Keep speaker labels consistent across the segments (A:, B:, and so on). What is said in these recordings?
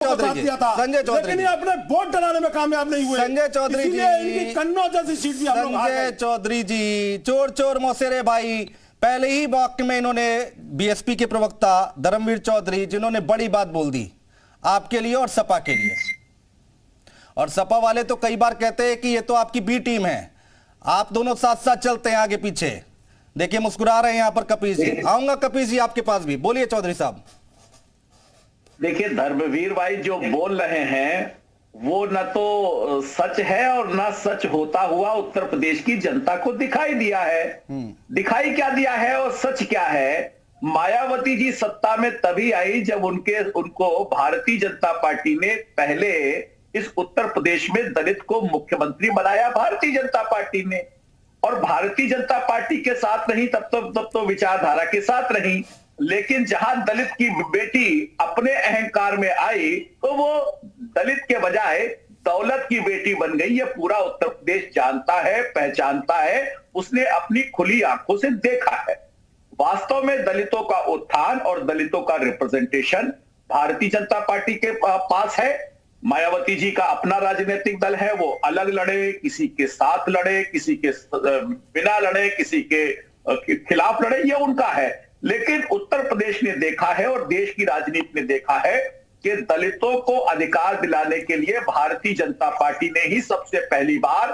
A: चौधरी जी, संजय चौधरी,
B: लेकिन ये अपने वोट डराने में कामयाब नहीं हुए।
A: संजय चौधरी जी,
B: इनकी कन्नौज जैसी सीट भी हम लोग हार गए।
A: संजय चौधरी जी, चोर चोर मौसेरे भाई, पहले ही वाक्य में इन्होंने बीएसपी के प्रवक्ता धर्मवीर चौधरी जिन्होंने बड़ी बात बोल दी आपके लिए और सपा के लिए। और सपा वाले तो कई बार कहते हैं कि ये तो आपकी बी टीम है, आप दोनों साथ साथ चलते हैं आगे पीछे। देखिए मुस्कुरा रहे हैं यहां पर कपीस जी। आऊंगा कपीस जी आपके पास भी, बोलिए चौधरी साहब।
C: देखिए धर्मवीर भाई जो बोल रहे हैं वो न तो सच है और न सच होता हुआ उत्तर प्रदेश की जनता को दिखाई दिया है। दिखाई क्या दिया है और सच क्या है? मायावती जी सत्ता में तभी आई जब उनको भारतीय जनता पार्टी ने पहले इस उत्तर प्रदेश में दलित को मुख्यमंत्री बनाया, भारतीय जनता पार्टी ने। और भारतीय जनता पार्टी के साथ नहीं तब तो विचारधारा के साथ रही, लेकिन जहां दलित की बेटी अपने अहंकार में आई तो वो दलित के बजाय दौलत की बेटी बन गई। ये पूरा उत्तर प्रदेश जानता है, पहचानता है, उसने अपनी खुली आंखों से देखा है। वास्तव में दलितों का उत्थान और दलितों का रिप्रेजेंटेशन भारतीय जनता पार्टी के पास है। मायावती जी का अपना राजनीतिक दल है, वो अलग लड़े, किसी के साथ लड़े, किसी के बिना लड़े, किसी के खिलाफ लड़े, ये उनका है। लेकिन उत्तर प्रदेश ने देखा है और देश की राजनीति ने देखा है कि दलितों को अधिकार दिलाने के लिए भारतीय जनता पार्टी ने ही सबसे पहली बार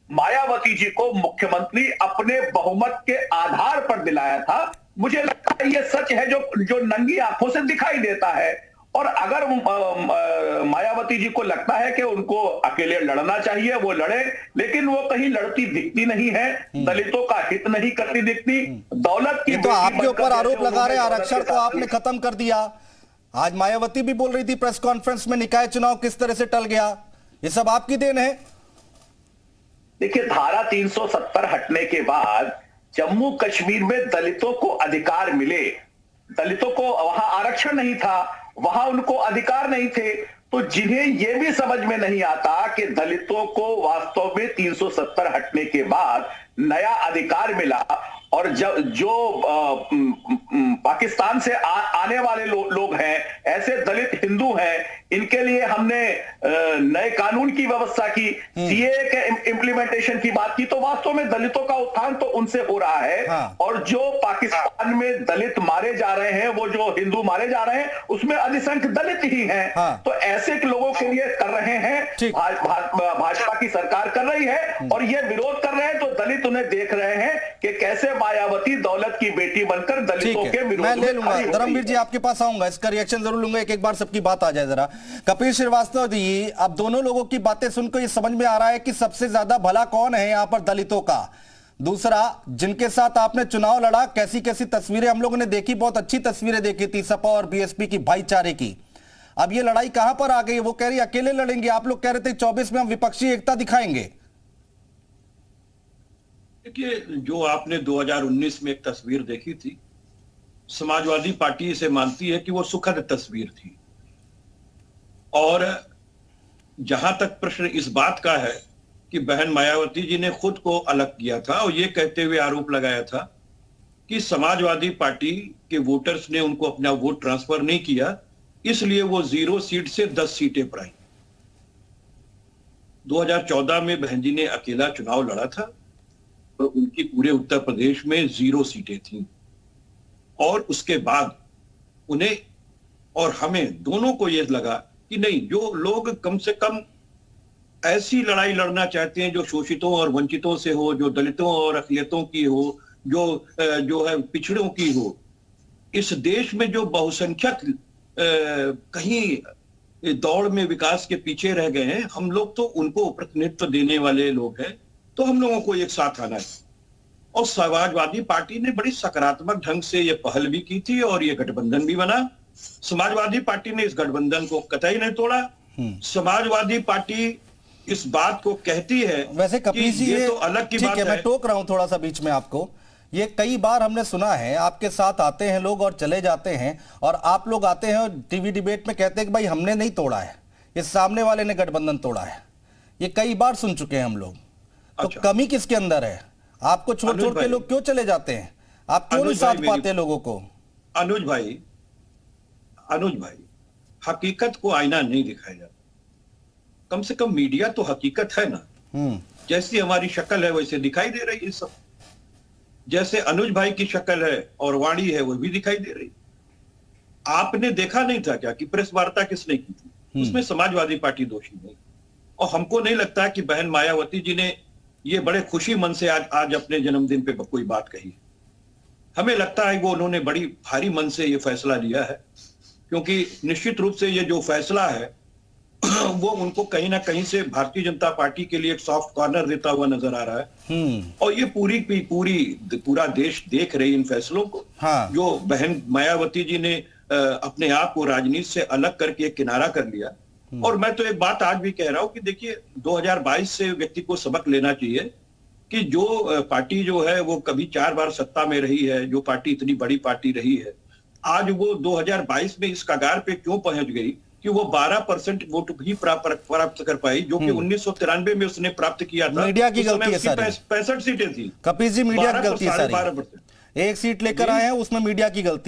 C: मायावती जी को मुख्यमंत्री अपने बहुमत के आधार पर दिलाया था। मुझे लगता है ये सच है जो नंगी आंखों से दिखाई देता है। और अगर मायावती जी को लगता है कि उनको अकेले लड़ना चाहिए, वो लड़े, लेकिन वो कहीं लड़ती दिखती नहीं है, दलितों का हित नहीं करती दिखती। दौलत की
A: तो आपके ऊपर आरोप लगा रहे आरक्षण को आपने खत्म कर दिया। आज मायावती भी बोल रही थी प्रेस कॉन्फ्रेंस में निकाय चुनाव किस तरह से टल गया, ये सब आपकी देन है।
C: देखिए धारा 370 हटने के बाद जम्मू कश्मीर में दलितों को अधिकार मिले। दलितों को वहां आरक्षण नहीं था, वहां उनको अधिकार नहीं थे। तो जिन्हें यह भी समझ में नहीं आता कि दलितों को वास्तव में 370 हटने के बाद नया अधिकार मिला और जो पाकिस्तान से आने वाले लोग हैं, ऐसे दलित हिंदू हैं, इनके लिए हमने नए कानून की व्यवस्था की, सीए के इम्प्लीमेंटेशन की बात की, तो वास्तव में दलितों का उत्थान तो उनसे हो रहा है।
A: हाँ।
C: और जो पाकिस्तान में दलित मारे जा रहे हैं, वो जो हिंदू मारे जा रहे हैं, उसमें अधिसंख्य दलित ही हैं।
A: हाँ।
C: तो ऐसे लोगों के लिए कर रहे हैं, भाजपा की सरकार कर रही है और ये विरोध कर रहे हैं। तो दलित उन्हें देख रहे हैं कि कैसे मायावती दौलत की बेटी बनकर दलितों के विरोध
A: मैं ले लूंगा। धर्मवीर जी आपके पास आऊंगा, इसका रिएक्शन जरूर लूंगा, एक बार सबकी बात आ जाए जरा। कपिल श्रीवास्तव जी, अब दोनों लोगों की बातें सुनकर ये समझ में आ रहा है कि सबसे ज्यादा भला कौन है यहां पर, दलितों का। दूसरा, जिनके साथ आपने चुनाव लड़ा, कैसी कैसी तस्वीरें हम लोगों ने देखी, बहुत अच्छी तस्वीरें देखी थी सपा और बीएसपी की भाईचारे की। अब ये लड़ाई कहां पर आ गई? वो कह रही अकेले लड़ेंगे, आप लोग कह रहे थे 24 में हम विपक्षी एकता दिखाएंगे।
D: देखिए जो आपने 2019 में एक तस्वीर देखी थी, समाजवादी पार्टी इसे मानती है कि वो सुखद तस्वीर थी। और जहां तक प्रश्न इस बात का है कि बहन मायावती जी ने खुद को अलग किया था और ये कहते हुए आरोप लगाया था कि समाजवादी पार्टी के वोटर्स ने उनको अपना वोट ट्रांसफर नहीं किया, इसलिए वो 0 सीट से 10 सीटें पर आई। 2014 में बहन जी ने अकेला चुनाव लड़ा था और उनकी पूरे उत्तर प्रदेश में 0 सीटें थीं। और उसके बाद उन्हें और हमें दोनों को यह लगा कि नहीं, जो लोग कम से कम ऐसी लड़ाई लड़ना चाहते हैं जो शोषितों और वंचितों से हो, जो दलितों और अकलियतों की हो, जो है पिछड़ों की हो, इस देश में जो बहुसंख्यक कहीं दौड़ में विकास के पीछे रह गए हैं, हम लोग तो उनको प्रतिनिधित्व देने वाले लोग हैं, तो हम लोगों को एक साथ आना है। और समाजवादी पार्टी ने बड़ी सकारात्मक ढंग से ये पहल भी की थी और ये गठबंधन भी बना। समाजवादी पार्टी ने इस गठबंधन को कतई नहीं तोड़ा। समाजवादी पार्टी इस बात को कहती है,
A: वैसे कपिल जी
D: ये तो अलग की बात है।
A: मैं टोक रहा हूं थोड़ा सा बीच में आपको। ये कई बार हमने सुना है, आपके साथ आते हैं लोग और चले जाते हैं, और आप लोग आते हैं और टीवी डिबेट में कहते हैं कि भाई हमने नहीं तोड़ा है, ये सामने वाले ने गठबंधन तोड़ा है। ये कई बार सुन चुके हैं हम लोग। तो कमी किसके अंदर है? आपको छोड़ छोड़ के लोग क्यों चले जाते हैं? आप क्यों नहीं साथ पाते लोगों को?
D: अनुज भाई, हकीकत को आईना नहीं दिखाया जाता। कम से कम मीडिया तो हकीकत है ना, जैसी हमारी शक्ल है वैसे दिखाई दे रही है सब। जैसे अनुज भाई की शक्ल है और वाणी है वो भी दिखाई दे रही। आपने देखा नहीं था क्या कि प्रेस वार्ता किसने की थी? उसमें समाजवादी पार्टी दोषी नहीं। और हमको नहीं लगता कि बहन मायावती जी ने ये बड़े खुशी मन से आज अपने जन्मदिन पे कोई बात कही। हमें लगता है वो उन्होंने बड़ी भारी मन से ये फैसला लिया है, क्योंकि निश्चित रूप से ये जो फैसला है वो उनको कहीं ना कहीं से भारतीय जनता पार्टी के लिए एक सॉफ्ट कॉर्नर देता हुआ नजर आ रहा है। और ये पूरा देश देख रही इन फैसलों को।
A: हाँ।
D: जो बहन मायावती जी ने अपने आप को राजनीति से अलग करके एक किनारा कर लिया। और मैं तो एक बात आज भी कह रहा हूं कि देखिए 2022 से व्यक्ति को सबक लेना चाहिए कि जो पार्टी जो है वो कभी 4 बार सत्ता में रही है, जो पार्टी इतनी बड़ी पार्टी रही है, आज वो 2022 में इस कगार पे क्यों पहुंच गई कि वो 12% वोट भी प्राप्त कर पाई, जो कि 1993 में उसने प्राप्त किया था।
A: मीडिया की गलती है सारी।
D: 65 सीटें थी।
A: कपिल जी, मीडिया की गलती है सारी।
D: 12%
A: 1 सीट लेकर आए हैं, उसमें मीडिया की गलती।